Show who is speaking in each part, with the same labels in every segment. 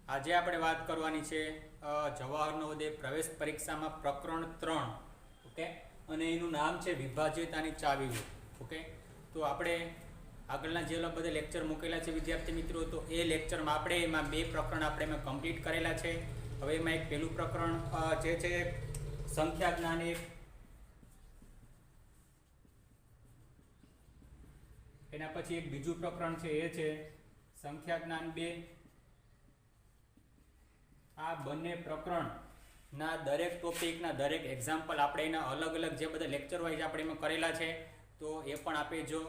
Speaker 1: આજે આપણે વાત કરવાની છે જવાહર નવોદય પ્રવેશ પરીક્ષામાં પ્રકરણ 3. ઓકે, અને એનું નામ છે વિભાજ્યતાની ચાવીઓ. ઓકે, તો આપણે આગળના જે બધા લેક્ચર મૂકેલા છે વિદ્યાર્થી મિત્રો, તો એ લેક્ચરમાં આપણે એમાં 2 પ્રકરણ આપણે એમાં કમ્પ્લીટ કરેલા છે. હવે એમાં એક પહેલું પ્રકરણ જે છે સંખ્યા જ્ઞાન 1, એના પછી એક બીજું પ્રકરણ છે એ છે સંખ્યા જ્ઞાન 2. આ બંને પ્રકરણના દરેક ટોપિકના દરેક એક્ઝામ્પલ આપણે એના અલગ અલગ જે બધા લેક્ચર વાઇઝ આપણે એમાં કરેલા છે, તો એ પણ આપણે જો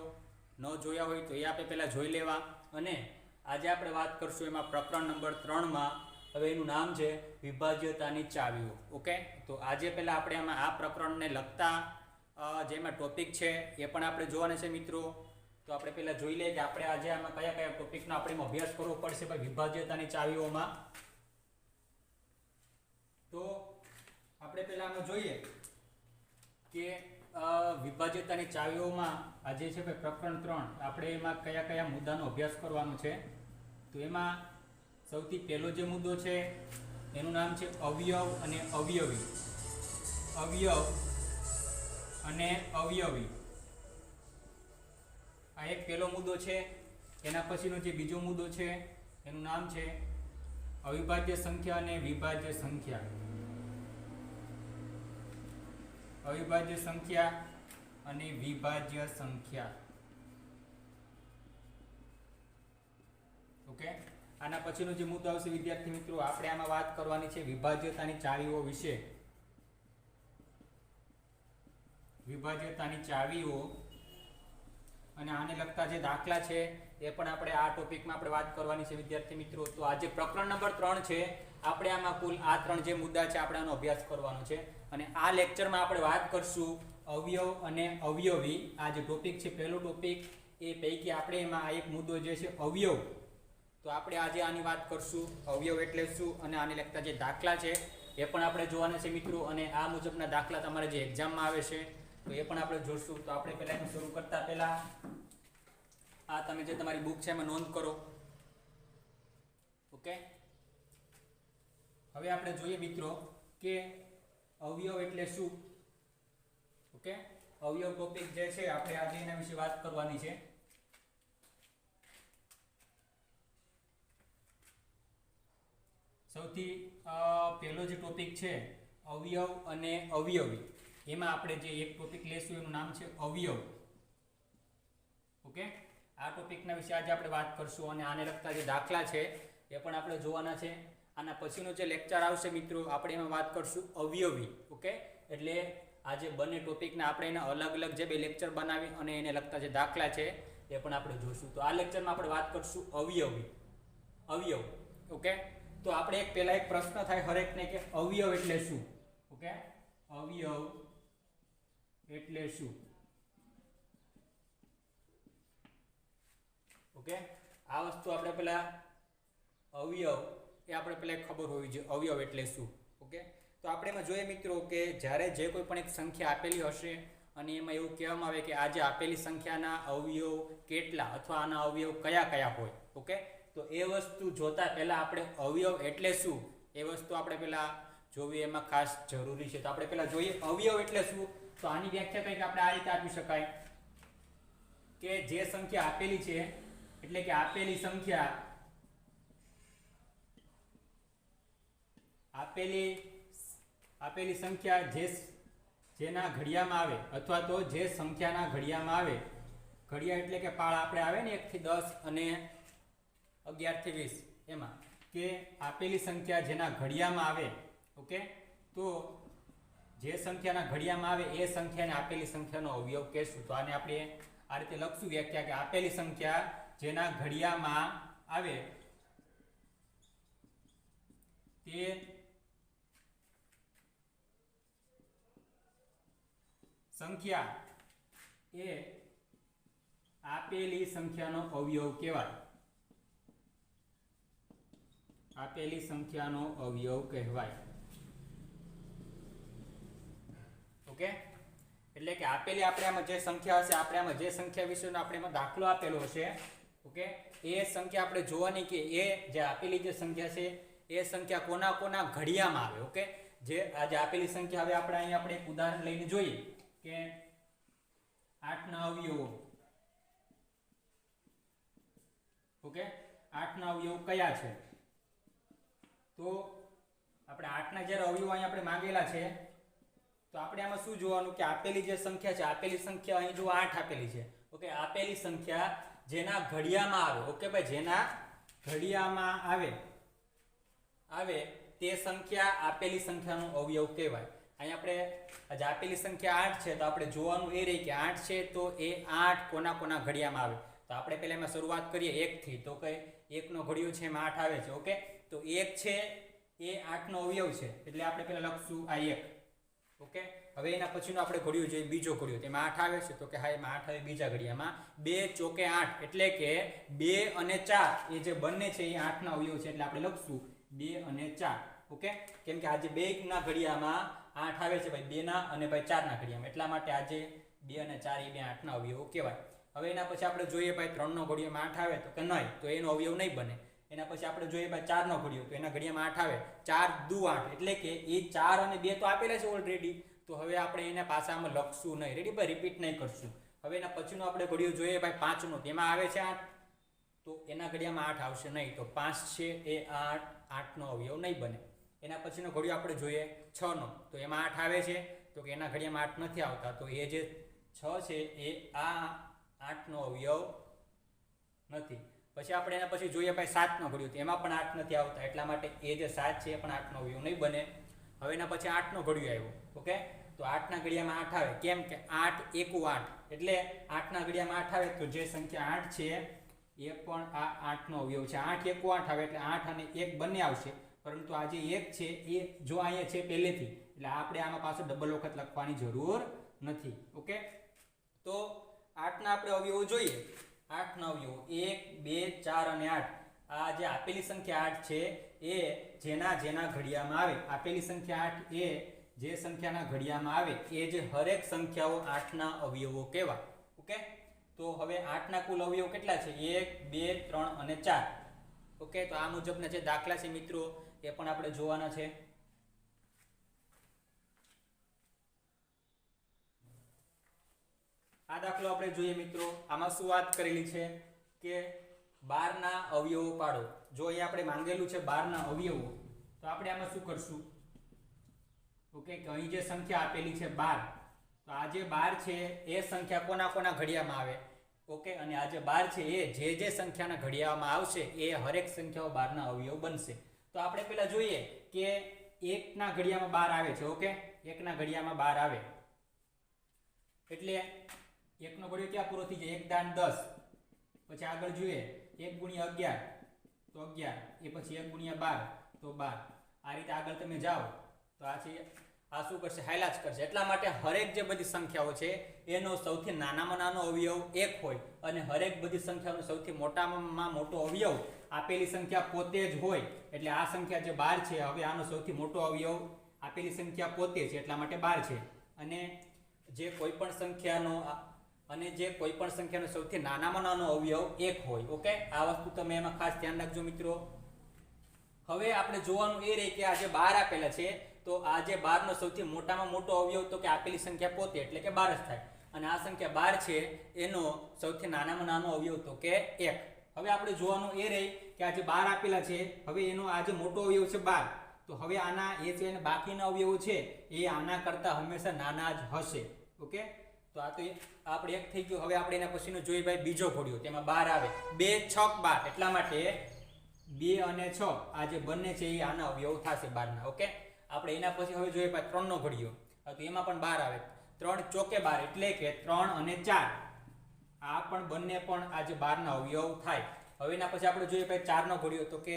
Speaker 1: ન જોયા હોય તો એ આપણે પહેલાં જોઈ લેવા. અને આજે આપણે વાત કરશું એમાં પ્રકરણ નંબર 3માં. હવે એનું નામ છે વિભાજ્યતાની ચાવીઓ. ઓકે, તો આજે પહેલાં આપણે એમાં આ પ્રકરણને લગતા જેમાં ટોપિક છે એ પણ આપણે જોવાના છે મિત્રો. તો આપણે પહેલાં જોઈ લઈએ કે આપણે આજે આમાં કયા કયા ટોપિકનો આપણે એમાં અભ્યાસ કરવો પડશે ભાઈ વિભાજ્યતાની ચાવીઓમાં. તો આપણે પહેલા આમાં જોઈએ કે વિભાજ્યતાની ચાવીઓમાં આજે છે ભાઈ પ્રકરણ 3. આપણે એમાં કયા કયા મુદ્દાનો અભ્યાસ કરવાનો છે. તો એમાં સૌથી પહેલો જે મુદ્દો છે એનું નામ છે અવયવ અને અવયવી. અવયવ અને અવયવી, આ એક પહેલો મુદ્દો છે. એના પછીનો જે બીજો મુદ્દો છે એનું નામ છે અવિભાજ્ય સંખ્યા અને વિભાજ્ય સંખ્યા. અવિભાજ્ય સંખ્યા અને વિભાજ્ય સંખ્યા. ઓકે, આના પછીનો જે મુદ્દો આવશે વિદ્યાર્થી મિત્રો, આપણે આમાં વાત કરવાની છે વિભાજ્યતાની ચાવીઓ વિશે. વિભાજ્યતાની ચાવીઓ અને આને લગતા જે દાખલા છે એ પણ આપણે આ ટોપિકમાં આપણે વાત કરવાની છે વિદ્યાર્થી મિત્રો. તો આજે પ્રકરણ નંબર 3 છે. આપણે આમાં કુલ આ 3 જે મુદ્દા છે આપણે આનો અભ્યાસ કરવાનો છે. અને આ લેક્ચરમાં આપણે વાત કરશું અવયવ અને અવયવી. આ જે ટોપિક છે પહેલો ટોપિક, એ પૈકી આપણે એમાં આ એક મુદ્દો જે છે અવયવ, તો આપણે આજે આની વાત કરશું. અવયવ એટલે શું અને આને લગતા જે દાખલા છે એ પણ આપણે જોવાના છે મિત્રો. અને આ મુજબના દાખલા તમારે જે એક્ઝામમાં આવે છે તો એ પણ આપણે જોઈશું. તો આપણે પહેલાં એનું શરૂ કરતા પહેલાં આ તમે જે તમારી બુક છે એમાં નોંધ કરો. ઓકે, હવે આપણે જોઈએ મિત્રો કે અવયવ એટલે શું. ઓકે, અવયવ ટોપિક જે છે આપણે આજે એના વિશે વાત કરવાની છે. સૌથી પહેલો જે ટોપિક છે અવયવ અને અવયવી, એમાં આપણે જે એક ટોપિક લેશું એનું નામ છે અવયવ. ઓકે, આ ટોપિકના વિશે આજે આપણે વાત કરશું. અને આને લગતા જે દાખલા છે એ પણ આપણે જોવાના છે. આના પછીનો જે લેક્ચર આવશે મિત્રો આપણે એમાં વાત કરશું અવયવી. ઓકે, એટલે આજે બંને ટોપિકના આપણે એના અલગ અલગ જે 2 લેક્ચર બનાવી અને એને લગતા જે દાખલા છે એ પણ આપણે જોઈશું. તો આ લેક્ચરમાં આપણે વાત કરશું અવયવી. અવયવ. ઓકે, તો આપણે એક પહેલા એક પ્રશ્ન થાય હરેકને કે અવયવ એટલે શું. ઓકે, અવયવ એટલે શું. ઓકે, આ વસ્તુ આપણે પહેલા અવયવ એ આપણે પહેલા ખબર હોવી જોઈએ અવયવ એટલે શું. ઓકે, તો આપણે એમાં જોઈએ મિત્રો કે જ્યારે જે કોઈ પણ એક સંખ્યા આપેલી હશે અને એમાં એવું કહેવામાં આવે કે આ જે આપેલી સંખ્યાના અવયવ કેટલા અથવા આના અવયવ કયા કયા હોય. ઓકે, તો એ વસ્તુ જોતા પહેલા આપણે અવયવ એટલે શું એ વસ્તુ આપણે પહેલા જોવી એમાં ખાસ જરૂરી છે. તો આપણે પહેલા જોઈએ અવયવ એટલે શું. તો આની વ્યાખ્યા કંઈક આપણે આ રીતે આપી શકાય કે જે સંખ્યા આપેલી છે, એટલે કે આપેલી સંખ્યા આપેલી સંખ્યા જેના ઘડિયામાં આવે અથવા તો જે સંખ્યાના ઘડિયામાં આવે. ઘડિયા એટલે કે પાળ આપણે આવે ને 1 થી 10 અને 11 થી 20, એમાં કે આપેલી સંખ્યા જેના ઘડિયામાં આવે. ઓકે, તો જે સંખ્યાના ઘડિયામાં આવે એ સંખ્યાને આપેલી સંખ્યાનો અવયવ કહેશું. તો આને આપણે આ રીતે લખશું વ્યાખ્યા કે આપેલી સંખ્યા જેના ઘડિયામાં આવે તે સંખ્યા એ આપેલી સંખ્યાનો અવયવ કહેવાય. આપેલી સંખ્યાનો અવયવ કહેવાય. ઓકે, એટલે કે આપેલી આપણે આમાં જે સંખ્યા હશે, આપણે આમાં જે સંખ્યા વિશેનો આપણે એમાં દાખલો આપેલો હશે. ઓકે, એ સંખ્યા આપણે જોવાની કે એ જે આપેલી જે સંખ્યા છે એ સંખ્યા કોના કોના ઘડિયામાં આવે. ઓકે, જે આજે આપેલી સંખ્યા, હવે આપણે અહીં આપણે એક ઉદાહરણ લઈને જોઈએ કે 8 ના અવયવો. ઓકે, 8 ના અવયવો કયા છે? તો આપણે 8 ના જ્યારે અવયવો અહીં આપણે માંગેલા છે, તો આપણે આમાં શું જોવાનું કે આપેલી જે સંખ્યા છે, આપેલી સંખ્યા અહીં જો 8 આપેલી છે. ઓકે, આપેલી સંખ્યા જેના ઘડિયામાં આવે. ઓકે ભાઈ, જેના ઘડિયામાં આવે તે સંખ્યા આપેલી સંખ્યાનો અવયવ કહેવાય. અહીં આપણે આજે આપેલી સંખ્યા 8 છે, તો આપણે જોવાનું એ રહી કે 8 છે તો એ 8 કોના કોના ઘડિયામાં આવે. તો આપણે પહેલા એમાં શરૂઆત કરીએ 1 થી. તો કે 1 નો ઘડિયો છે એમાં 8 આવે છે. ઓકે, તો 1 છે એ 8 નો અવયવ છે, એટલે આપણે પહેલા લખશું આ 1. ઓકે, હવે એના પછીનો આપણે ઘડિયો જોઈએ, બીજો ઘડિયો, તેમાં 8 આવે છે. તો કે હા, એમાં 8 આવે બીજા ઘડિયામાં. 2 ચોકે 8, એટલે કે 2 અને 4 એ જે બંને છે એ 8 ના અવયવ છે, એટલે આપણે લખશું 2 અને 4. ઓકે, કેમ કે આજે 2 ના ઘડિયામાં 8 આવે છે ભાઈ, 2 ના અને ભાઈ 4 ના ઘડિયામાં, એટલા માટે આજે 2 અને 4 એ બે 8 ના અવયવો કહેવાય. હવે એના પછી આપણે જોઈએ ભાઈ 3 નો ઘડિયામાં 8 આવે, તો કે નહીં, તો એનો અવયવ નહીં બને. એના પછી આપણે જોઈએ ભાઈ 4 નો ઘડિયો, તો એના ઘડિયામાં 8 આવે, 4 દુ 8, એટલે કે એ 4 અને 2 તો આપેલા છે ઓલરેડી, તો હવે આપણે એના પાસામાં લખશું નહીં. રેડી ભાઈ, રિપીટ નહીં કરશું. હવે એના પછીનો આપણે ઘડિયો જોઈએ ભાઈ 5 નો, તેમાં આવે છે 8, તો એના ઘડિયામાં 8 આવશે નહીં, તો 5 છે એ 8 નો અવયવ નહીં બને. એના પછીનો ઘડિયો આપણે જોઈએ 6 નો, તો એમાં 8 આવે છે, તો કે એના ઘડિયામાં 8 નથી આવતા, તો એ જે 6 છે એ આ 8 નો અવયવ નથી. પછી આપણે એના પછી જોઈએ ભાઈ 7 નો ઘડિયો, તો એમાં પણ 8 નથી આવતા, એટલા માટે એ જે 7 છે એ પણ 8 નો અવયવ નહીં બને. હવે એના પછી 8 નો ઘડિયો આવ્યો. ઓકે, તો 8 ના ઘડિયામાં 8 આવે, કેમ કે 8 એકુ 8, એટલે 8 ના ઘડિયામાં 8 આવે, તો જે સંખ્યા 8 છે એ પણ આ 8 નો અવયવ છે. 8 એકુ 8 આવે, એટલે 8 અને 1 બંને આવશે, પરંતુ આ જે 1 છે એ જો અહીંયા છે પહેલેથી, એટલે આપણે આમાં પાછો ડબલ વખત લખવાની જરૂર નથી. ઓકે, તો 8 ના આપણે અવયવો જોઈએ. 8 ના અવયવો 1 2 4 અને 8. આ જે આપેલી સંખ્યા 8 છે એ જેના ઘડિયામાં આવે, આપેલી સંખ્યા 8 એ જે સંખ્યાના ઘડિયામાં આવે એ જે હરેક સંખ્યાઓ 8 ના અવયવો કહેવાય. ઓકે, તો હવે 8 ના કુલ અવયવ કેટલા છે? 1 2 3 અને 4. ઓકે, તો આ મુજબના જે દાખલા છે મિત્રો એ પણ આપણે જોવાના છે. આ દાખલો આપણે જોઈએ મિત્રો. આમાં શું વાત કરેલી છે કે 12 ના અવયવો પાડો. જો અહીંયા આપણે માંગેલું છે 12 ના અવયવો, તો આપણે આમાં શું કરશું? ઓકે, કે અહીં જે સંખ્યા આપેલી છે 12, તો આ જે 12 છે એ સંખ્યા કોના કોના ઘડિયામાં આવે? ઓકે, અને આ જે 12 છે એ જે સંખ્યાના ઘડિયામાં આવશે એ હરેક સંખ્યાઓ 12 ના અવયવ બનશે. તો આપણે પહેલા જોઈએ કે 1 ના ઘડિયામાં 12 આવે છે. ઓકે, 1 ના ઘડિયામાં 12 આવે, એટલે 1 નો ઘડિયો ક્યાં પૂરો થઈ જાય? 1 દાન 10. પછી આગળ જોઈએ 1 ગુણ્યા 11, તો 11, એ પછી 1 ગુણ્યા 12, તો 12. આ રીતે આગળ તમે જાઓ તો આ શું કરશે? હાઈલા જ કરશે. એટલા માટે હરેક જે બધી સંખ્યાઓ છે એનો સૌથી નાનામાં નાનો અવયવ 1 હોય, અને હરેક બધી સંખ્યાનો સૌથી મોટામાં મોટો અવયવ આપેલી સંખ્યા પોતે જ હોય. એટલે આ સંખ્યા જે 12 છે, હવે આનો સૌથી મોટો અવયવ આપેલી સંખ્યા પોતે છે, એટલા માટે 12 છે. અને જે કોઈ પણ સંખ્યાનો સૌથી નાનામાં નાનો અવયવ 1 હોય. ઓકે, આ વસ્તુ તમે એમાં ખાસ ધ્યાન રાખજો મિત્રો. હવે આપણે જોવાનું એ રહે કે આ જે 12 આપેલા છે, તો આ જે 12 નો સૌથી મોટામાં મોટો અવયવ તો કે આપેલી સંખ્યા પોતે, એટલે કે 12 જ થાય. અને આ સંખ્યા 12 છે એનો સૌથી નાનામાં નાનો અવયવ તો કે 1. હવે આપણે જોવાનું એ રહે કે આ જે 12 આપેલા છે, હવે એનો આ જે મોટો અવયવ છે 12, તો હવે આના એ જે બાકીના અવયવો છે એ આના કરતા હંમેશા નાના જ હશે. ઓકે, તો આ તો આપણે 1 થઈ ગયો. હવે આપણે એના પછીનો જોઈએ ભાઈ બીજો ઘડિયો, તેમાં 12 આવે, 2 6 12, એટલા માટે 2 અને 6 આ જે બંને છે એ આના અવયવ થશે 12 ના. ઓકે, આપણે એના પછી હવે જોઈએ ભાઈ 3 નો ઘડિયો, તો એમાં પણ 12 આવે, 3 ચોકે 12, એટલે કે 3 અને 4. આ પણ બંને પણ આ જે 12 ના અવયવ થાય. હવે એના પછી આપણે જોઈએ ભાઈ 4 નો ઘડિયો, તો કે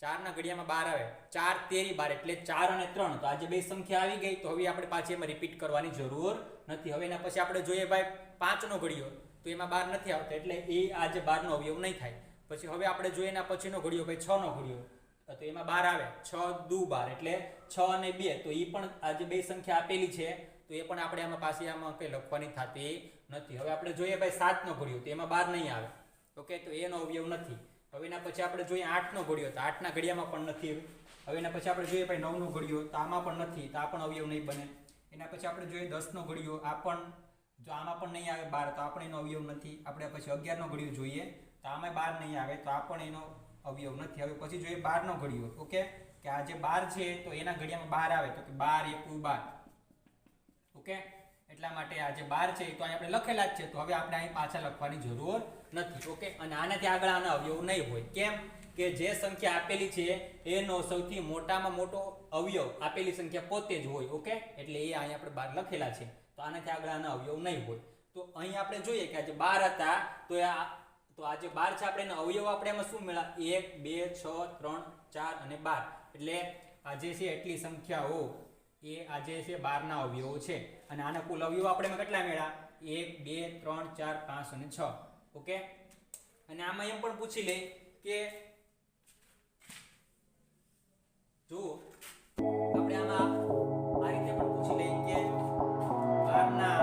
Speaker 1: 4 ના ઘડિયામાં 12 આવે, 4 તેરી 12, એટલે 4 અને 3. તો આ જે બે સંખ્યા આવી ગઈ, તો હવે આપણે પાછી એમાં રિપીટ કરવાની જરૂર નથી. હવે એના પછી આપણે જોઈએ ભાઈ 5 નો ઘડિયો, તો એમાં 12 નથી આવતા, એટલે એ આ જે 12 નો અવયવ નહીં થાય. પછી હવે આપણે જોઈએ એના પછીનો ઘડિયો ભાઈ 6 નો ઘડિયો, તો એમાં 12 આવે, 6 દુ 12, એટલે 6 અને 2, તો એ પણ આ જે બે સંખ્યા આપેલી છે તો એ પણ આપણે આમાં પાછી આમાં કંઈ લખવાની થતી નથી. હવે આપણે જોઈએ ભાઈ 7 નો ઘડિયો, તો એમાં 12 નહીં આવે. ઓકે, તો એનો અવયવ નથી. હવે એના પછી આપણે જોઈએ 8નો ઘડિયો, તો 8ના ઘડિયામાં પણ નથી. હવે એના પછી આપણે જોઈએ ભાઈ 9નો ઘડિયો, તો આમાં પણ નથી, તો આ પણ અવયવ નહીં બને. એના પછી આપણે જોઈએ 10નો ઘડિયો, આ પણ જો આમાં પણ નહીં આવે 12, તો આ પણ એનો અવયવ નથી. આપણે પછી 11નો ઘડિયો જોઈએ, તો આમાં 12 નહીં આવે, તો આ પણ એનો અવયવ નથી. હવે પછી જોઈએ 12નો ઘડિયો. ઓકે, કે આ જે 12 છે તો એના ઘડિયામાં 12 આવે, તો કે 12 × 12. ઓકે, એટલા માટે આ જે 12 છે તો અહીં આપણે લખેલા જ છે, તો હવે આપણે અહીં પાછા લખવાની જરૂર નથી. ઓકે, અને આનાથી આગળ આના અવયવ નહીં હોય. કેમ કે જે સંખ્યા આપેલી છે એનો સૌથી મોટામાં મોટો અવયવ આપેલી સંખ્યા પોતે જ હોય. ઓકે, એટલે એ અહીં આપણે 12 લખેલા છે, તો આનાથી આગળ આના અવયવ નહીં હોય. તો અહીં આપણે જોઈએ કે આ જે 12 હતા, તો આ જે 12 છે આપણે એનો અવયવ આપણે એમાં શું મળ્યા? 1 2 6 3 4 અને 12. એટલે આ જે છે એટલી સંખ્યાઓ એ આ જે છે 12 ના અવયવો છે. અને આના કુલ અવયવો આપણે એમાં કેટલા મળ્યા? 1 2 3 4 5 અને 6. ઓકે, અને આમાં એમ પણ પૂછી લે કે જો આપણે આમાં આ રીતે પણ પૂછી લઈએ કે 12 ના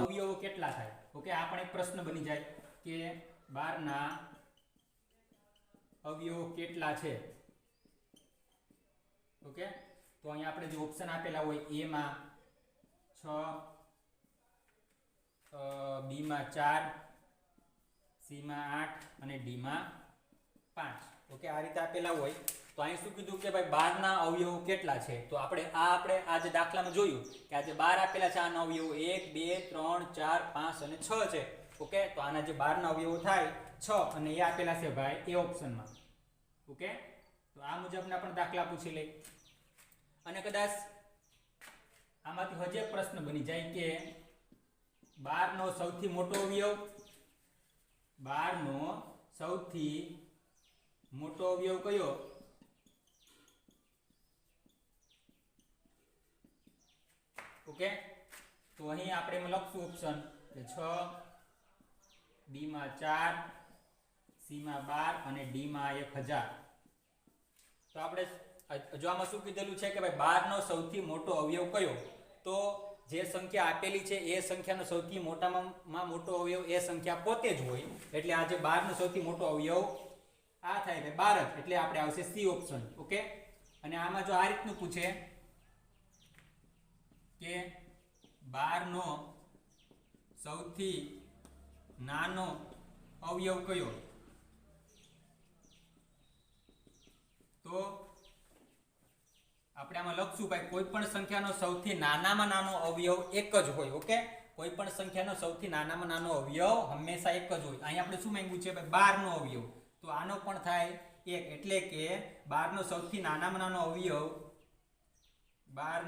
Speaker 1: અવયવો કેટલા થાય. ઓકે, આ પણ એક પ્રશ્ન બની જાય કે 12 ના અવયવો કેટલા છે. ઓકે, તો અહીંયા આપણે જે ઓપ્શન આપેલા હોય એમાં 6, બી માં 4, સી માં 8 અને ડી માં 5. ઓકે, આ રીતે આપેલા હોય. તો અહીં શું કીધું કે ભાઈ 12 ના અવયવો કેટલા છે? તો આપણે આ જે દાખલામાં જોયું કે આ જે 12 આપેલા છે આના અવયવો 1 2 3 4 5 અને 6 છે. ઓકે, તો આના જે 12 ના અવયવો થાય 6 અને એ આપેલા છે ભાઈ એ ઓપ્શનમાં. ઓકે, તો આ મુજબના પણ દાખલા પૂછી લે. અને કદાચ આમાંથી હજી એક પ્રશ્ન બની જાય કે 12 નો સૌથી મોટો અવયવ, 12 નો સૌથી મોટો અવયવ કયો? ઓકે, તો અહીં આપણે એમાં લખશું ઓપ્શન કે 6, બી માં 4, સી માં 12 અને ડી માં 1000. તો આપણે જો આમાં શું કીધેલું છે કે ભાઈ 12 નો સૌથી મોટો અવયવ કયો? તો જે સંખ્યા આપેલી છે એ સંખ્યાનો સૌથી મોટામાં મોટો અવયવ એ સંખ્યા પોતે જ હોય. એટલે આ જે 12 નો સૌથી મોટો અવયવ આ થાય કે 12 જ, એટલે આપણે આવશે સી ઓપ્શન. ઓકે, અને આમાં જો આ રીતનું પૂછે કે 12 નો સૌથી નાનો અવયવ કયો? તો આપણે આમાં લખશું ભાઈ કોઈ પણ સંખ્યાનો સૌથી નાનામાં નાનો અવયવ એક જ હોય. ઓકે, કોઈ પણ સંખ્યાનો સૌથી નાનામાં નાનો અવયવ હંમેશા એક જ હોય. અહીં આપણે શું માંગ્યું છે ભાઈ 12 નો અવયવ, તો આનો પણ થાય 1. એટલે કે 12 નો સૌથી નાનામાં નાનો અવયવ 12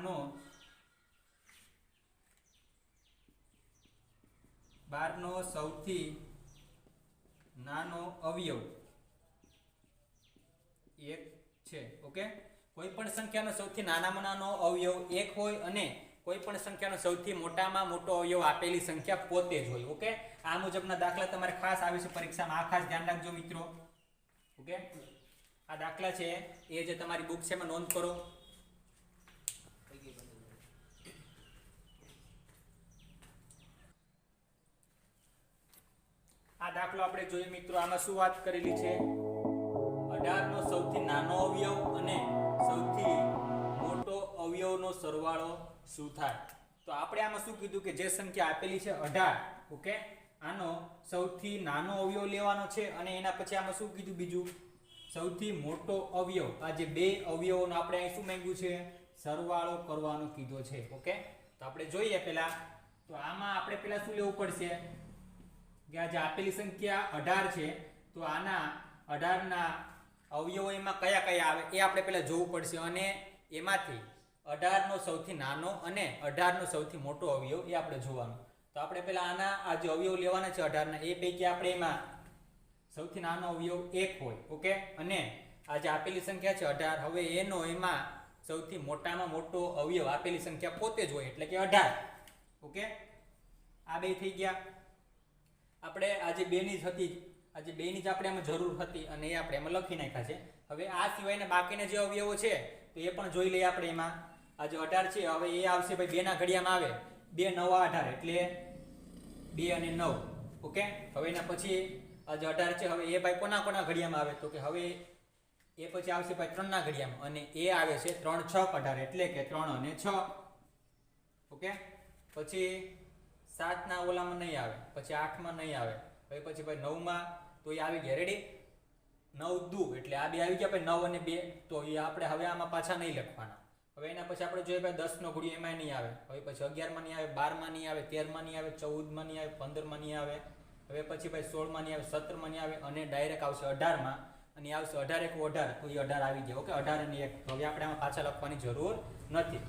Speaker 1: નો સૌથી નાનો અવયવ 1 છે. ઓકે, કોઈ પણ સંખ્યાનો સૌથી નાનામાં નાનો અવયવ 1 હોય અને કોઈ પણ સંખ્યાનો સૌથી મોટામાં મોટો અવયવ આપેલી સંખ્યા પોતે જ હોય. ઓકે, આ મુજબના દાખલા તમારે ખાસ આવે છે પરીક્ષામાં, આ ખાસ ધ્યાન રાખજો મિત્રો. ઓકે, આ દાખલા છે એ જે તમારી બુક છે એમાં નોંધ કરો. આ દાખલો આપણે જોઈએ મિત્રો, આમાં શું વાત કરેલી છે? 18 નો સૌથી નાનો અવયવ અને સૌથી મોટો અવયવનો સરવાળો શું થાય? તો આપણે આમાં શું કીધું કે જે સંખ્યા આપેલી છે 18, ઓકે, આનો સૌથી નાનો અવયવ લેવાનો છે અને એના પછી આમાં શું કીધું બીજું? સૌથી મોટો અવયવ. આ જે બે અવયવોનો આપણે અહીં શું માંગ્યું છે? સરવાળો કરવાનો કીધો છે. ઓકે, તો આપણે જોઈએ પહેલા, તો આમાં આપણે પહેલા શું લેવું પડશે કે આ જે આપેલી સંખ્યા 18 છે, તો આના 18 ના અવયવો એમાં કયા કયા આવે એ આપણે પહેલા જોવું પડશે. અને એમાંથી 18 નો સૌથી નાનો અને 18 નો સૌથી મોટો અવયવ એ આપણે જોવાનું. તો આપણે પહેલા આના આ જે અવયવ લેવાના છે 18 ના, એ પૈકી આપણે એમાં સૌથી નાનો અવયવ 1 હોય. ઓકે, અને આ જે આપેલી સંખ્યા છે 18, હવે એનો એમાં સૌથી મોટામાં મોટો અવયવ આપેલી સંખ્યા પોતે જ હોય, એટલે કે 18. ઓકે, આ બે થઈ ગયા. આપણે આ જે બેની જ હતી, આ જે બેની જ આપણે આમાં જરૂર હતી અને એ આપણે એમાં લખી નાખ્યા છે. હવે આ સિવાયના બાકીના જે અવયવો છે તો એ પણ જોઈ લઈએ આપણે. એમાં આ જે 18 છે, હવે એ આવશે ભાઈ 2 ના ઘડિયામાં આવે 2 9 18, એટલે 2 અને 9. ઓકે, હવે એના પછી આ જે 18 છે હવે એ ભાઈ કોના કોના ઘડિયામાં આવે તો કે હવે એ પછી આવશે ભાઈ 3 ના ઘડિયામાં અને એ આવે છે 3 6 18 એટલે કે 3 અને 6. ઓકે, પછી 7 ના ઓલામાં નહીં આવે, પછી 8 માં નહીં આવે, પછી ભાઈ 9 માં તો એ આવી ગયા. રેડી, 9 દુ એટલે આ બે આવી ગયા ભાઈ 9 અને 2 તો એ આપણે હવે આમાં પાછા નહીં લખવાના. હવે એના પછી આપણે જોઈએ ભાઈ 10 નો ઘડિયો એમાં નહીં આવે, હવે પછી 11 માં નહીં આવે, 12 માં નહીં આવે, 13 માં નહીં આવે, 14 માં નહીં આવે, 15 માં નહીં આવે, હવે પછી ભાઈ 16 માં નહીં આવે, 17 માં નહીં આવે અને ડાયરેક્ટ આવશે 18 માં અને આવશે 18 1 18 તો એ 18 આવી ગયા. ઓકે, 18 અને 1 હવે આપણે આમાં પાછા લખવાની જરૂર નથી.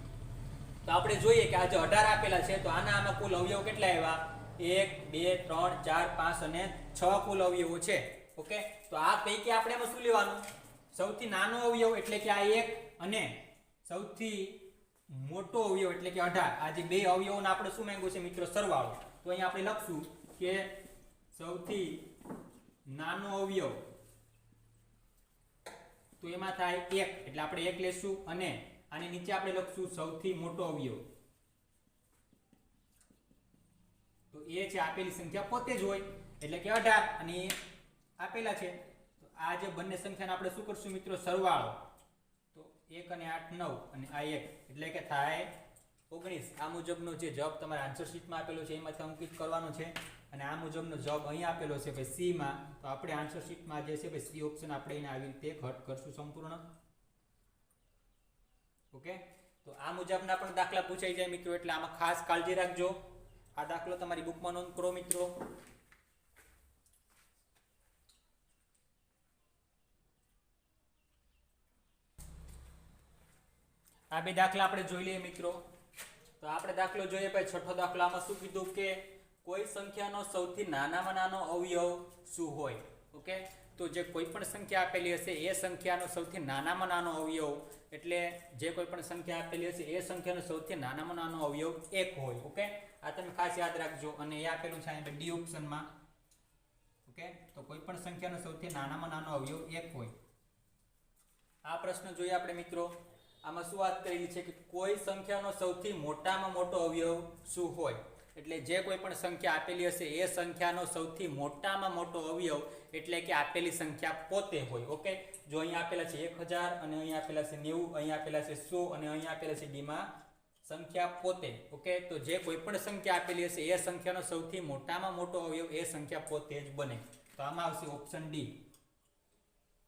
Speaker 1: તો આપણે જોઈએ કે આ જે 18 આપેલા છે તો આમાં કુલ અવયવ કેટલા આવ્યા? 1 2 3 4 5 અને 6 કુલ અવયવો છે. ઓકે, તો આ પૈકી આપણે એમાં શું લેવાનું? સૌથી નાનો અવયવ એટલે કે આ 1 અને સૌથી મોટો અવયવ એટલે કે 18. આ જે બે અવયવોને આપણે શું માંગ્યું છે મિત્રો? સરવાળો. તો અહીંયા આપણે લખશું કે સૌથી નાનો અવયવ તો એમાં થાય 1 એટલે આપણે 1 લેશું અને આની નીચે આપણે લખશું સૌથી મોટો અવયવ. તો એ છે આપેલી સંખ્યા પોતે જ હોય એટલે કે 18 અને આપેલા છે. તો આ જે બંને સંખ્યાને આપણે શું કરશું મિત્રો? સરવાળો. તો 1 અને 8 9 અને આ 1 એટલે કે થાય 19. આ મુજબનો જે જવાબ તમારા આન્સર શીટમાં આપેલો છે એમાંથી અંકિત કરવાનો છે અને આ મુજબનો જવાબ અહીં આપેલો છે ભાઈ સી માં. તો આપણે આન્સર શીટમાં જે છે ભાઈ સી ઓપ્શન આપણે એને આવી રીતે ઘટ કરશું સંપૂર્ણ. ઓકે, તો આ મુજબના પણ દાખલા પૂછાઈ જાય મિત્રો એટલે આમાં ખાસ કાળજી રાખજો. આ દાખલો તમારી બુકમાં નોંધ કરો મિત્રો. આ બે દાખલા આપણે જોઈ લઈએ મિત્રો. તો આપણે દાખલો જોઈએ ભાઈ છઠ્ઠો દાખલો. આમાં શું કીધું કે કોઈ સંખ્યાનો સૌથી નાનામાં નાનો અવયવ શું હોય? ઓકે, તો જે કોઈ પણ સંખ્યા આપેલી હશે એ સંખ્યાનો સૌથી નાનામાં નાનો અવયવ એટલે જે કોઈ પણ સંખ્યા આપેલી હશે એ સંખ્યાનો સૌથી નાનામાં નાનો અવયવ 1 હોય. ઓકે, આ તમે ખાસ યાદ રાખજો અને એ આપેલું છે અહીં ડી ઓપ્શનમાં. ઓકે, તો કોઈ પણ સંખ્યાનો સૌથી નાનામાં નાનો અવયવ 1 હોય. આ પ્રશ્ન જોઈએ આપણે મિત્રો. આમાં શું વાત કરેલી છે કે કોઈ સંખ્યાનો સૌથી મોટામાં મોટો અવયવ શું હોય? એટલે જે કોઈ પણ સંખ્યા આપેલી હશે એ સંખ્યાનો સૌથી મોટામાં મોટો અવયવ એટલે કે આપેલી સંખ્યા પોતે હોય. ઓકે, જો અહીંયા આપેલા છે 1000 અને અહીંયા આપેલા છે 90, અહીંયા આપેલા છે 100 અને અહીંયા આપેલા છે ડી માં સંખ્યા પોતે. ઓકે, તો જે કોઈ પણ સંખ્યા આપેલી હશે એ સંખ્યાનો સૌથી મોટામાં મોટો અવયવ એ સંખ્યા પોતે જ બને. તો આમાં આવશે ઓપ્શન ડી.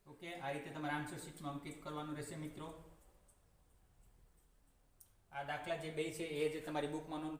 Speaker 1: ઓકે, આ રીતે તમારે આન્સર શીટમાં અંકિત કરવાનું રહેશે મિત્રો. આ દાખલા જે બે છે એ જે તમારી બુકમાં નોંધ